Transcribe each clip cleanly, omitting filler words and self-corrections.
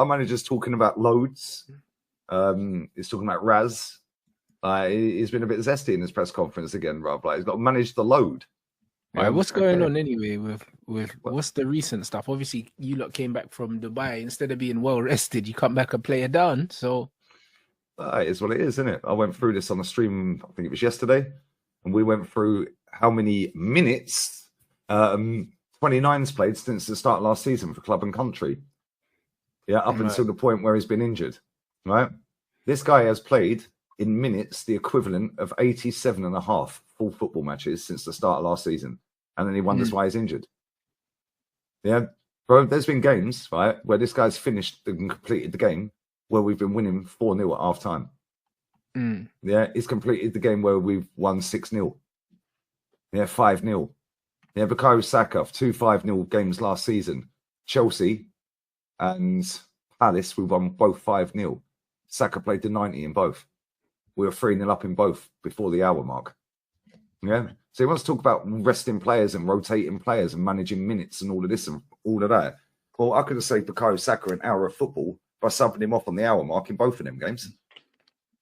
our manager's talking about loads. He's talking about Raz. He's been a bit zesty in his press conference again, Rob. Like, he's got to manage the load. Right, what's going on anyway with what's the recent stuff? Obviously, you lot came back from Dubai. Instead of being well rested, you come back and play it down. So it is what it is, isn't it? I went through this on the stream, I think it was yesterday, and we went through how many minutes 29's played since the start of last season for club and country. Yeah, up until the point where he's been injured, right? This guy has played in minutes the equivalent of 87 and a half full football matches since the start of last season. And then he wonders why he's injured. Yeah, bro, there's been games, right, where this guy's finished and completed the game where we've been winning 4-0 at half time. Yeah, he's completed the game where we've won 6-0. Yeah, 5-0. Yeah, Bukayo Saka, 2 5-0 games last season. Chelsea and Palace, we won both 5-0. Saka played the 90 in both. We were 3-0 up in both before the hour mark. Yeah. So he wants to talk about resting players and rotating players and managing minutes and all of this and all of that. Well, I could have saved Bukayo Saka an hour of football by subbing him off on the hour mark in both of them games.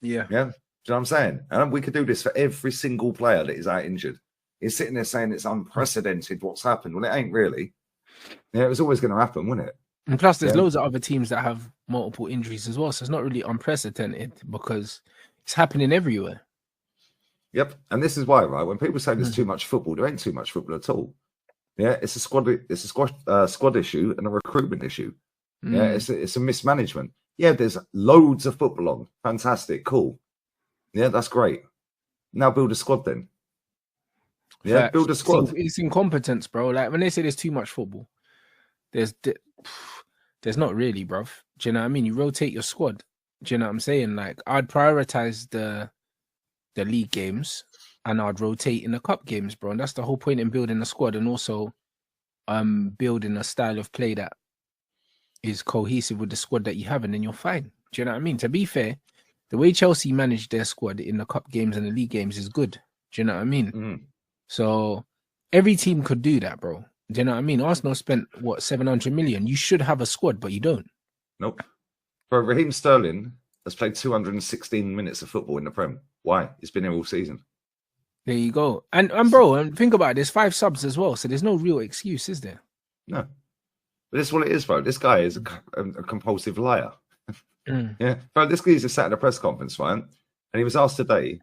Yeah. Yeah. Do you know what I'm saying? And we could do this for every single player that is out injured. He's sitting there saying it's unprecedented what's happened. Well, it ain't really. Yeah, it was always going to happen, wasn't it? And plus, there's loads of other teams that have multiple injuries as well. So it's not really unprecedented because it's happening everywhere. Yep. And this is why, right? When people say there's too much football, there ain't too much football at all. Yeah, it's a squad issue and a recruitment issue. Yeah, it's a mismanagement. Yeah, there's loads of football on. Fantastic, cool. Yeah, that's great. Now build a squad then. Yeah, build a squad. It's incompetence, bro. Like when they say there's too much football, there's not really, bro. Do you know what I mean? You rotate your squad. Do you know what I'm saying? Like I'd prioritize the league games and I'd rotate in the cup games, bro. And that's the whole point in building a squad and also building a style of play that is cohesive with the squad that you have, and then you're fine. Do you know what I mean? To be fair, the way Chelsea managed their squad in the cup games and the league games is good. Do you know what I mean? So every team could do that, bro. Do you know what I mean? Arsenal spent, 700 million? You should have a squad, but you don't. Nope. Bro, Raheem Sterling has played 216 minutes of football in the Prem. Why? He's been here all season. There you go. And bro, and think about it, there's 5 subs as well, so there's no real excuse, is there? No. But this is what it is, bro. This guy is a compulsive liar. Yeah. Bro, this guy just sat at a press conference, right? And he was asked today,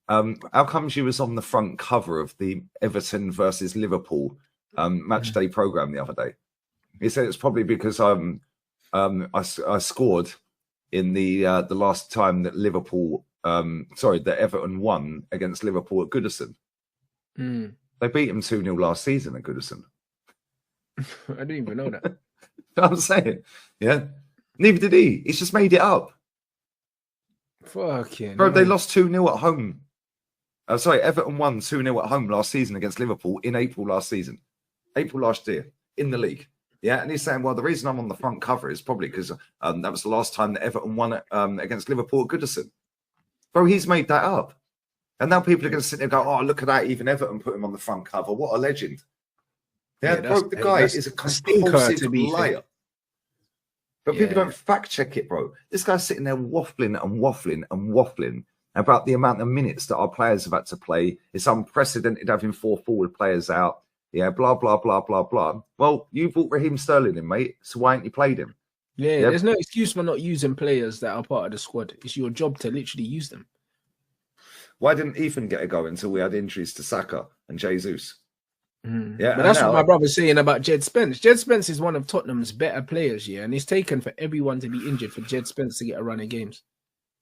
how comes you was on the front cover of the Everton versus Liverpool match day program the other day? He said it's probably because I scored in the last time that that Everton won against Liverpool at Goodison. They beat him 2-0 last season at Goodison. I didn't even know that. You know what I'm saying? Yeah. Neither did he. He's just made it up. Fucking bro, they lost 2-0 at home. Everton won 2-0 at home last season against Liverpool in April last year in the league. Yeah, and he's saying, well, the reason I'm on the front cover is probably because that was the last time that Everton won against Liverpool at Goodison. Bro, he's made that up. And now people are going to sit there and go, oh, look at that. Even Everton put him on the front cover. What a legend. Yeah, bro, the guy is a compulsive liar. But people don't fact check it, bro. This guy's sitting there waffling about the amount of minutes that our players have had to play. It's unprecedented having 4 forward players out. Yeah, blah, blah, blah, blah, blah. Well, you brought Raheem Sterling in, mate, so why ain't you played him? Yeah, there's no excuse for not using players that are part of the squad. It's your job to literally use them. Why didn't Ethan get a go until we had injuries to Saka and Jesus? Yeah, but that's what my brother's saying about Jed Spence. Jed Spence is one of Tottenham's better players, and it's taken for everyone to be injured for Jed Spence to get a run of games.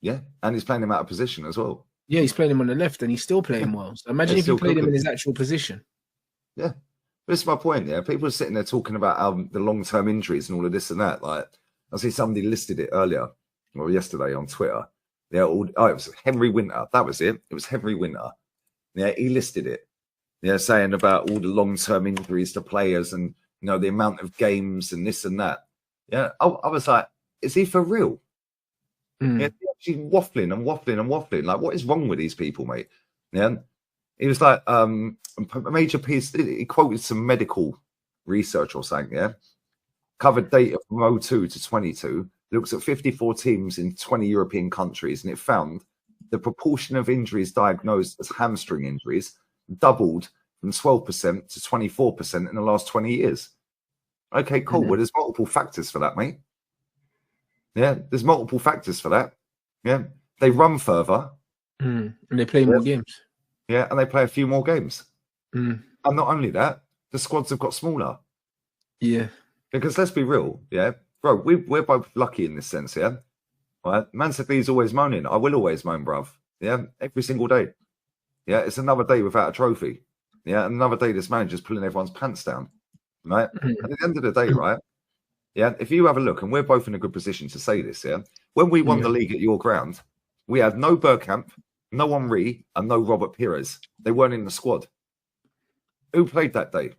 Yeah, and he's playing him out of position as well. Yeah, he's playing him on the left and he's still playing well. So imagine if you played him in his actual position. Yeah, this is my point. Yeah, people are sitting there talking about the long-term injuries and all of this and that. Like, I see somebody listed it earlier or yesterday on Twitter. Yeah, it was Henry Winter. That was it. It was Henry Winter. Yeah, he listed it. Yeah, saying about all the long-term injuries to players and the amount of games and this and that. Yeah, I was like, is he for real? Yeah, she's waffling. Like, what is wrong with these people, mate? Yeah, he was like, a major piece. He quoted some medical research or something. Yeah, covered data from 02 to 22, looks at 54 teams in 20 European countries, and it found the proportion of injuries diagnosed as hamstring injuries doubled from 12% to 24% in the last 20 years. Okay, cool. Well, there's multiple factors for that, mate. Yeah, there's multiple factors for that. Yeah, they run further. And they play more games. Yeah, and they play a few more games. Mm. And not only that, the squads have got smaller. Yeah. Because let's be real, yeah, bro, we're both lucky in this sense, yeah. Right? Man City's always moaning. I will always moan, bruv. Yeah, every single day. Yeah, it's another day without a trophy. Yeah, and another day this manager's pulling everyone's pants down. Right? And at the end of the day, right? Yeah, if you have a look, and we're both in a good position to say this, yeah. When we won the league at your ground, we had no Bergkamp, no Henri, and no Robert Pires. They weren't in the squad. Who played that day?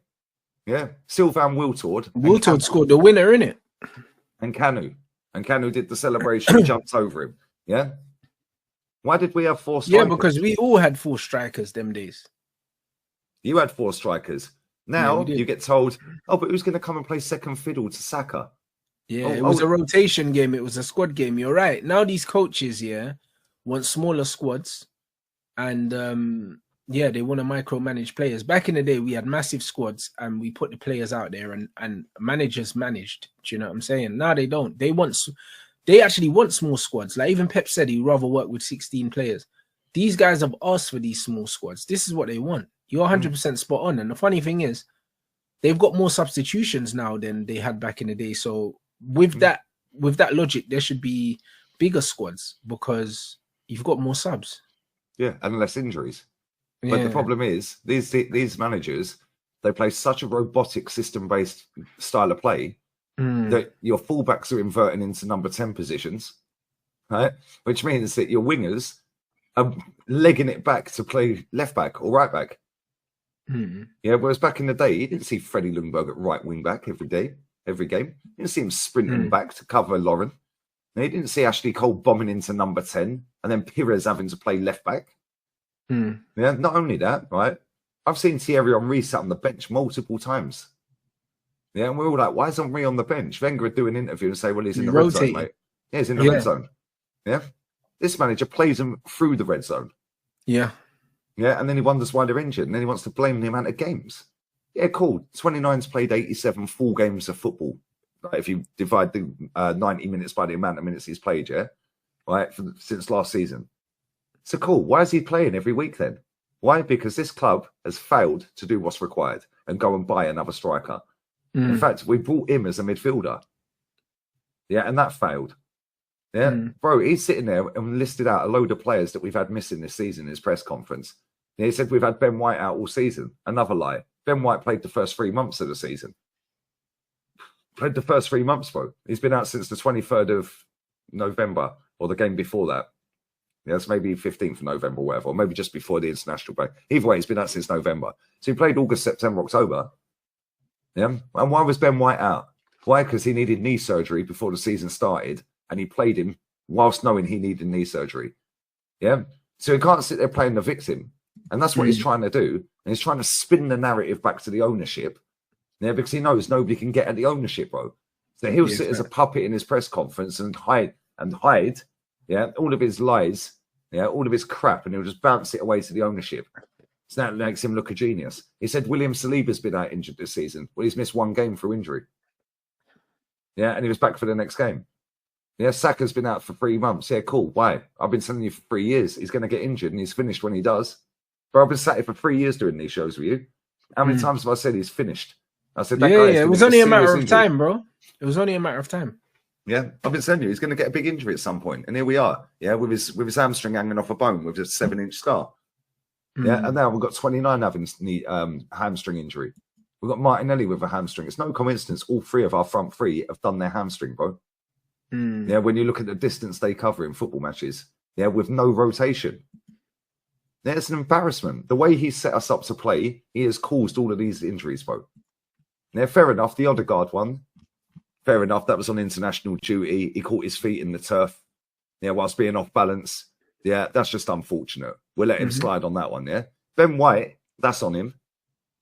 Yeah, Sylvain Wiltord. Wiltord scored the winner, innit? And Canu. And Canu did the celebration, jumped over him. Yeah? Why did we have 4 strikers? Yeah, because we all had 4 strikers them days. You had 4 strikers. Now you get told, oh, but who's going to come and play second fiddle to Saka? Yeah, it was a rotation game. It was a squad game. You're right. Now these coaches, want smaller squads. And, they want to micromanage players. Back in the day, we had massive squads and we put the players out there and managers managed. Do you know what I'm saying? Now they don't. They actually want small squads. Like even Pep said he'd rather work with 16 players. These guys have asked for these small squads. This is what they want. You're 100% spot on. And the funny thing is, they've got more substitutions now than they had back in the day. So with that logic, there should be bigger squads because you've got more subs. Yeah, and less injuries. But the problem is, these managers, they play such a robotic system-based style of play that your fullbacks are inverting into number 10 positions, right? Which means that your wingers are legging it back to play left back or right back. Yeah, whereas back in the day, you didn't see Freddie Ljungberg at right wing back every day, every game. You didn't see him sprinting back to cover Lauren. You didn't see Ashley Cole bombing into number 10 and then Pires having to play left back. Yeah, not only that, right? I've seen Thierry Henry sat on the bench multiple times. Yeah, and we're all like, why is Henry on the bench? Wenger would do an interview and say, well, he's in the red zone, mate. Yeah, he's in the red zone. Yeah. This manager plays them through the red zone. Yeah. Yeah, and then he wonders why they're injured, and then he wants to blame the amount of games. Yeah, cool. 29's played 87 full games of football. Right, if you divide the 90 minutes by the amount of minutes he's played, yeah? Right, since last season. So cool. Why is he playing every week then? Why? Because this club has failed to do what's required and go and buy another striker. In fact, we brought him as a midfielder. Yeah, and that failed. Yeah, bro, he's sitting there and listed out a load of players that we've had missing this season in his press conference. Yeah, he said we've had Ben White out all season. Another lie. Ben White played the first 3 months of the season. Played the first 3 months, bro. He's been out since the 23rd of November or the game before that. Yeah, it's maybe 15th of November or whatever, or maybe just before the international break. Either way, he's been out since November. So he played August, September, October. Yeah. And why was Ben White out? Why? Because he needed knee surgery before the season started, and he played him whilst knowing he needed knee surgery. Yeah. So he can't sit there playing the victim. And that's what he's trying to do. And he's trying to spin the narrative back to the ownership. Yeah, because he knows nobody can get at the ownership, bro. So he'll sit as a puppet in his press conference and hide. Yeah, all of his lies, yeah, all of his crap, and he'll just bounce it away to the ownership. So that makes him look a genius. He said William Saliba's been out injured this season. Well, he's missed 1 game through injury. Yeah, and he was back for the next game. Yeah, Saka's been out for 3 months. Yeah, cool. Why? I've been telling you for 3 years. He's going to get injured, and he's finished when he does. But I've been sat here for 3 years doing these shows with you. How many times have I said he's finished? I said, it was only a matter of time, bro. It was only a matter of time. Yeah, I've been telling you, he's going to get a big injury at some point, and here we are. Yeah, with his hamstring hanging off a bone with a 7-inch scar. Yeah, and now we've got 29 having hamstring injury. We've got Martinelli with a hamstring. It's no coincidence all 3 of our front 3 have done their hamstring, bro. Yeah, when you look at the distance they cover in football matches, yeah, with no rotation. Yeah, it's an embarrassment. The way he set us up to play, he has caused all of these injuries, bro. Yeah, fair enough. The Odegaard one. Fair enough, that was on international duty. He caught his feet in the turf, yeah, whilst being off balance. Yeah, that's just unfortunate. We'll let him slide on that one, yeah? Ben White, that's on him.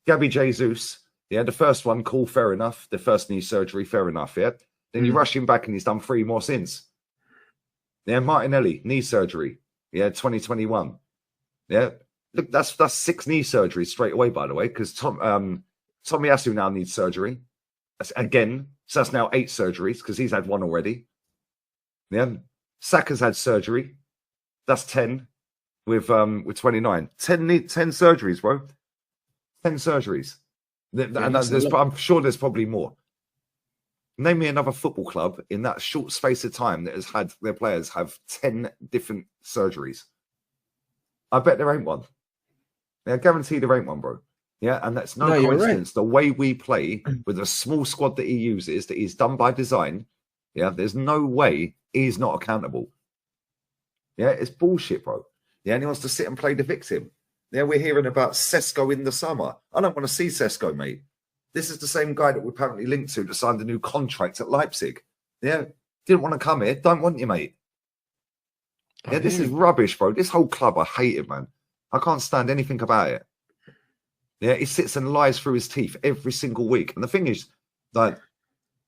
Gabby Jesus, Yeah, the first one, cool, fair enough. The first knee surgery, fair enough. Yeah. Then you rush him back, and he's done 3 more since. Yeah, Martinelli, knee surgery. Yeah, 2021. Yeah, look, that's 6 knee surgeries straight away. By the way, because Tomiyasu now needs surgery again. So that's now 8 surgeries because he's had 1 already. Yeah, Saka's had surgery. That's 10 with 29. 10 surgeries, bro. 10 surgeries. And I'm sure there's probably more. Name me another football club in that short space of time that has had their players have 10 different surgeries. I bet there ain't one. Yeah, I guarantee there ain't one, bro. Yeah, and that's no coincidence. Right. The way we play with a small squad that he uses, that he's done by design, yeah, there's no way he's not accountable. Yeah, it's bullshit, bro. Yeah, and he wants to sit and play the victim. Yeah, we're hearing about Sesko in the summer. I don't want to see Sesko, mate. This is the same guy that we're apparently linked to that signed a new contract at Leipzig. Yeah, didn't want to come here. Don't want you, mate. Yeah, this is rubbish, bro. This whole club, I hate it, man. I can't stand anything about it. Yeah, he sits and lies through his teeth every single week. And the thing is, like,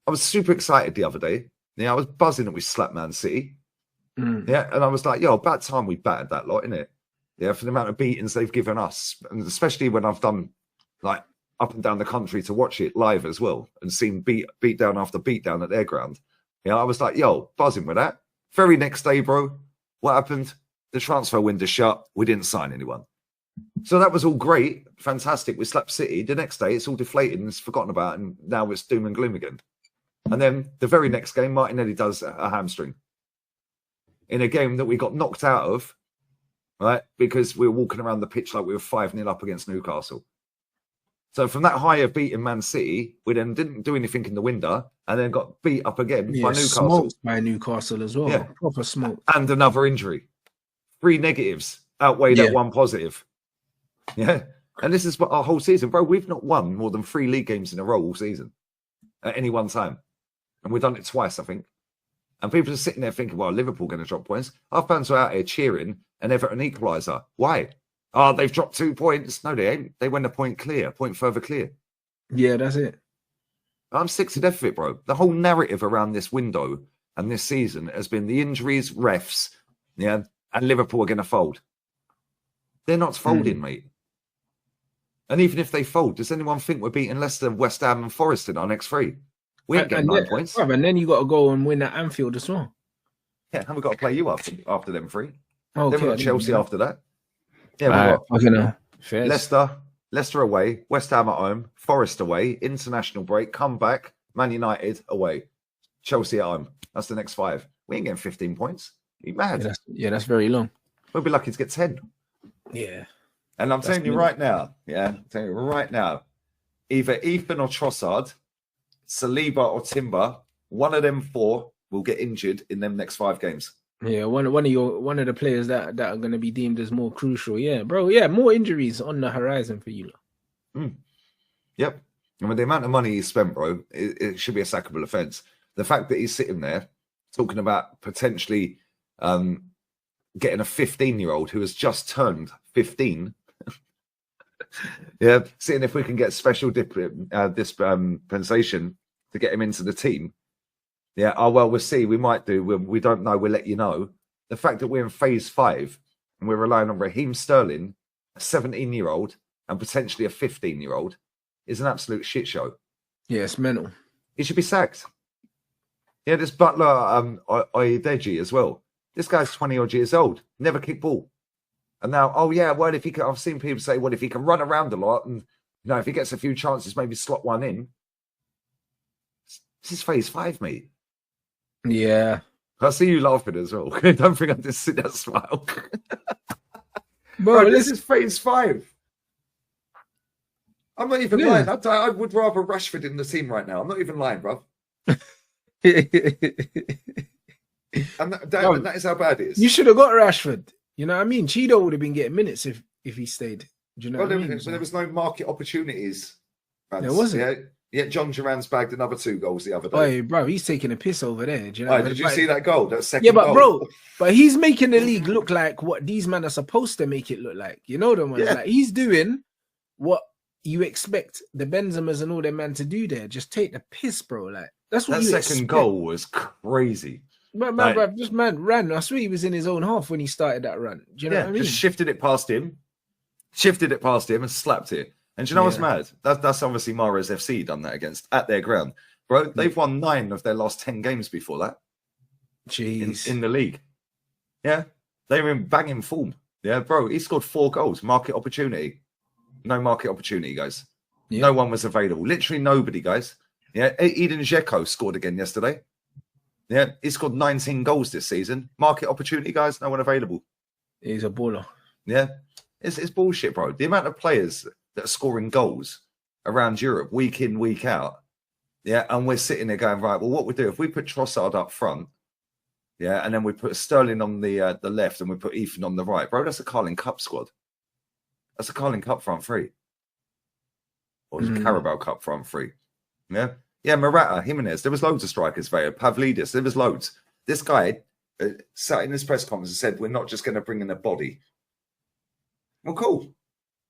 I was super excited the other day. Yeah, I was buzzing that we slapped Man City. Yeah, and I was like, yo, about time we battered that lot, innit? Yeah, for the amount of beatings they've given us. And especially when I've done, like, up and down the country to watch it live as well and seen beat down after beat down at their ground. Yeah, I was like, yo, buzzing with that. Very next day, bro, what happened? The transfer window shut. We didn't sign anyone. So that was all great. Fantastic. We slapped City. The next day, it's all deflated and it's forgotten about. And now it's doom and gloom again. And then the very next game, Martinelli does a hamstring. In a game that we got knocked out of, right? Because we were walking around the pitch like we were 5-0 up against Newcastle. So from that high of beating Man City, we then didn't do anything in the window and then got beat up again by Newcastle. Smoked by Newcastle as well. Yeah. Proper smoke. And another injury. 3 negatives outweigh that 1 positive. Yeah. And this is what our whole season, bro, we've not won more than 3 league games in a row all season at any one time. And we've done it twice, I think. And people are sitting there thinking, well, Liverpool going to drop points. Our fans are out here cheering and Everton equaliser. Why? Oh, they've dropped 2 points. No, they ain't. They went a point further clear. Yeah, that's it. I'm sick to death of it, bro. The whole narrative around this window and this season has been the injuries, refs, yeah, and Liverpool are going to fold. They're not folding, mate. And even if they fold, does anyone think we're beating Leicester, West Ham and Forest in our next 3? We ain't getting 9 points. And then you got to go and win at Anfield as well. Yeah, and we've got to play you after them 3. Okay, then we've got Chelsea after that. Yeah, Leicester away, West Ham at home, Forest away, international break, come back, Man United away, Chelsea at home. That's the next 5. We ain't getting 15 points. Are you mad? Yeah, that's very long. We'll be lucky to get 10. Yeah. And I'm telling you right now, either Ethan or Trossard, Saliba or Timber, one of them 4 will get injured in them next 5 games. Yeah, one of the players that are going to be deemed as more crucial. Yeah, bro. Yeah, more injuries on the horizon for you. Yep. And with the amount of money he's spent, bro, it should be a sackable offence. The fact that he's sitting there talking about potentially getting a 15-year-old who has just turned 15. Yeah, seeing if we can get special dispensation to get him into the team. Yeah, oh, well, we'll see. We might do. We don't know. We'll let you know. The fact that we're in phase 5 and we're relying on Raheem Sterling, a 17-year-old, and potentially a 15-year-old is an absolute shit show. Yeah, it's mental. He should be sacked. Yeah, this Butler, Oyedeji as well. This guy's 20-odd years old, never kicked ball. And now, well, if he can, I've seen people say, well, if he can run around a lot and, if he gets a few chances, maybe slot one in. This is phase 5, mate. Yeah. I see you laughing as well. Don't think I just sit there and smile. Bro, this is phase 5. I'm not even lying. I would rather Rashford in the team right now. I'm not even lying, bro. And that is how bad it is. You should have got Rashford. You know what I mean? Cheeto would have been getting minutes if he stayed. Do you know what I mean? There was no market opportunities. There wasn't. Yeah, John Duran's bagged another 2 goals the other day. Oh, bro, he's taking a piss over there. Do you know? Did you see that goal? That second goal. Bro, but he's making the league look like what these men are supposed to make it look like. You know the ones like he's doing what you expect the Benzemas and all them man to do there. Just take the piss, bro. Like that's what That you second expect. goal was crazy. Man, Like- bruv, this man ran. I swear he was in his own half when he started that run. Do you know what I mean? Just shifted it past him, and slapped it. And do you know what's mad? That's obviously Mares FC done that against at their ground. Bro, they've won 9 of their last 10 games before that Jeez. in the league. Yeah, they were in banging form. Yeah, bro, he scored 4 goals. Market opportunity. No market opportunity, guys. Yeah. No one was available. Literally nobody, guys. Yeah, Eden Dzeko scored again yesterday. Yeah, he scored 19 goals this season. Market opportunity, guys. No one available. He's a baller. Yeah, it's bullshit, bro. The amount of players that are scoring goals around Europe week in, week out. Yeah, and we're sitting there going, right, well, what we do if we put Trossard up front, yeah, and then we put Sterling on the left and we put Ethan on the right, bro, that's a Carling Cup squad. That's a Carling Cup front three. Or the Carabao Cup front three. Yeah, Morata, Jimenez, there was loads of strikers there. Pavlidis, there was loads. This guy sat in this press conference and said, we're not just going to bring in a body. Well, cool.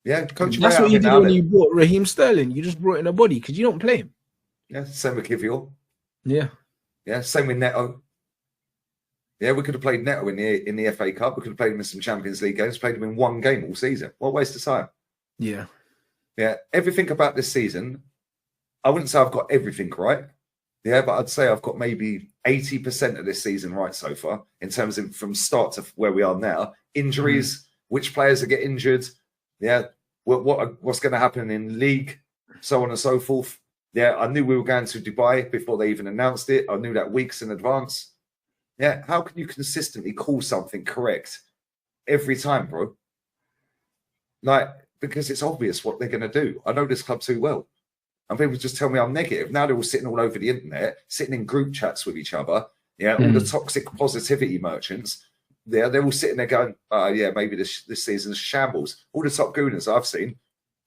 Yeah, coach. That's what you did when you bought Raheem Sterling. You just brought in a body because you don't play him. Yeah, same with Kivior. Yeah. Yeah, same with Neto. Yeah, we could have played Neto in the FA Cup. We could have played him in some Champions League games. Played him in 1 game all season. What a waste of time. Yeah. Yeah, everything about this season, I wouldn't say I've got everything right. Yeah, but I'd say I've got maybe 80% of this season right so far in terms of from start to where we are now. Injuries, which players are get injured. Yeah, what's going to happen in league, so on and so forth. Yeah, I knew we were going to Dubai before they even announced it. I knew that weeks in advance. Yeah, how can you consistently call something correct every time, bro? Like, because it's obvious what they're going to do. I know this club too well. And people just tell me I'm negative. Now they're all sitting all over the internet, sitting in group chats with each other. Yeah, all the toxic positivity merchants. Yeah, they're all sitting there going, yeah, maybe this season's shambles. All the top gooners I've seen.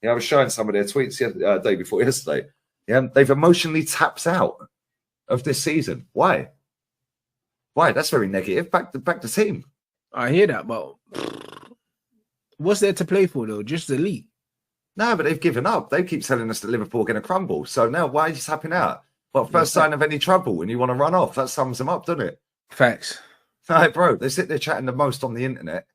Yeah, I was showing some of their tweets the day before yesterday. Yeah, they've emotionally tapped out of this season. Why? That's very negative. Back the team. I hear that, but what's there to play for though? Just the league. No, but they've given up. They keep telling us that Liverpool are going to crumble. So now why are you tapping out? Well, first sign of any trouble when you want to run off. That sums them up, doesn't it? Facts. Right, bro. They sit there chatting the most on the internet.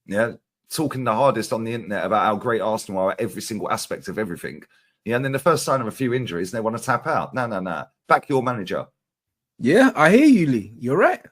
Yeah, talking the hardest on the internet about how great Arsenal are at every single aspect of everything. Yeah, and then the first sign of a few injuries, they want to tap out. No. Back your manager. Yeah, I hear you, Lee. You're right.